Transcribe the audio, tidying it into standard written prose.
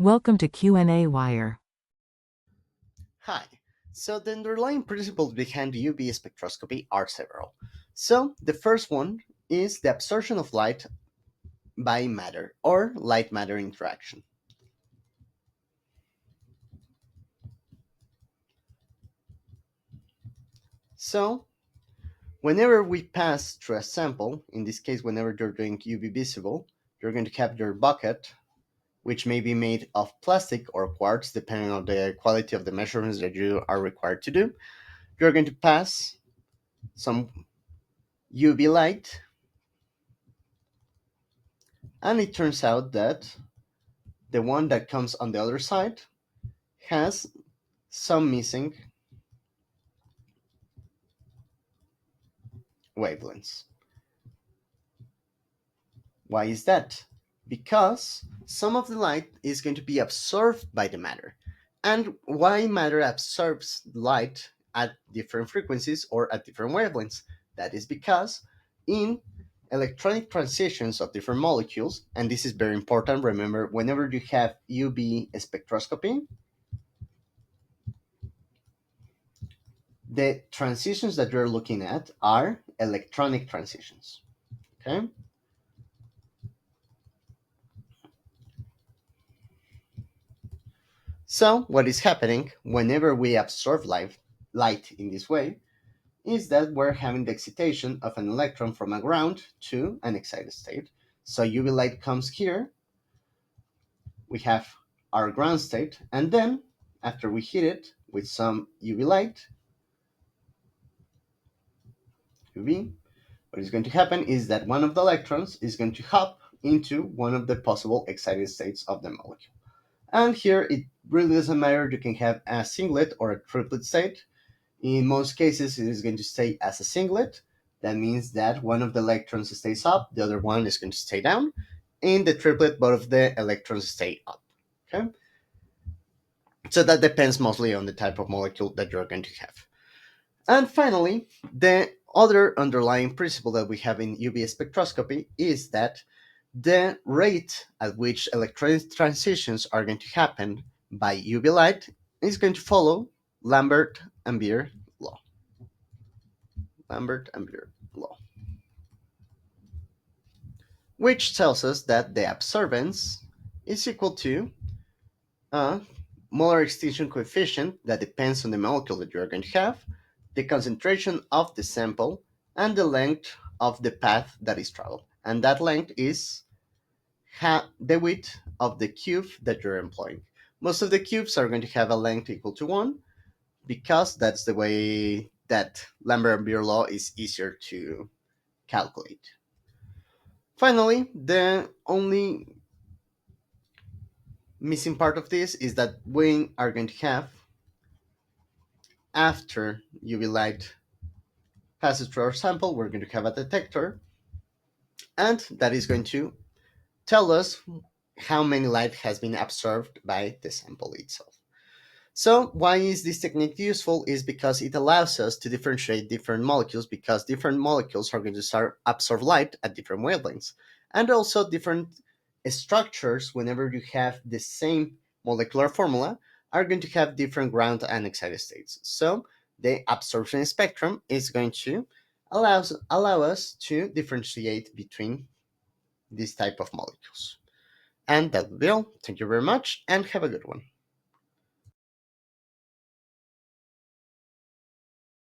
Welcome to qnawire. Hi. So the underlying principles behind UV spectroscopy are several. So the first one is the absorption of light by matter or light-matter interaction. So whenever we pass through a sample, in this case whenever you're doing UV visible, you're going to have your bucket, which may be made of plastic or quartz depending on the quality of the measurements that you are required to do. You're going to pass some UV light, and it turns out that the one that comes on the other side has some missing wavelengths. Why is that? Because some of the light is going to be absorbed by the matter. And why matter absorbs light at different frequencies or at different wavelengths? That is because in electronic transitions of different molecules, and this is very important, remember, whenever you have UV spectroscopy, the transitions that you're looking at are electronic transitions. Okay. So what is happening whenever we absorb light in this way is that we're having the excitation of an electron from a ground to an excited state. So UV light comes here, we have our ground state, and then after we hit it with some UV light, UV, what is going to happen is that one of the electrons is going to hop into one of the possible excited states of the molecule. And here it really doesn't matter, you can have a singlet or a triplet state. In most cases, it is going to stay as a singlet. That means that one of the electrons stays up, the other one is going to stay down. In the triplet, both of the electrons stay up. Okay? So that depends mostly on the type of molecule that you're going to have. And finally, the other underlying principle that we have in UV spectroscopy is that the rate at which electronic transitions are going to happen by UV light is going to follow Lambert and Beer law. Lambert and Beer law, which tells us that the absorbance is equal to a molar extinction coefficient that depends on the molecule that you are going to have, the concentration of the sample, and the length of the path that is traveled. And that length is the width of the cube that you're employing. Most of the cubes are going to have a length equal to 1 because that's the way that Lambert and Beer law is easier to calculate. Finally, the only missing part of this is that we are going to have, after UV light passes through our sample, we're going to have a detector, and that is going to tell us how many light has been absorbed by the sample itself. So why is this technique useful is because it allows us to differentiate different molecules, because different molecules are going to start absorb light at different wavelengths, and also different structures, whenever you have the same molecular formula, are going to have different ground and excited states. So the absorption spectrum is going to allow us to differentiate between this type of molecules. And that will be all. Thank you very much and have a good one.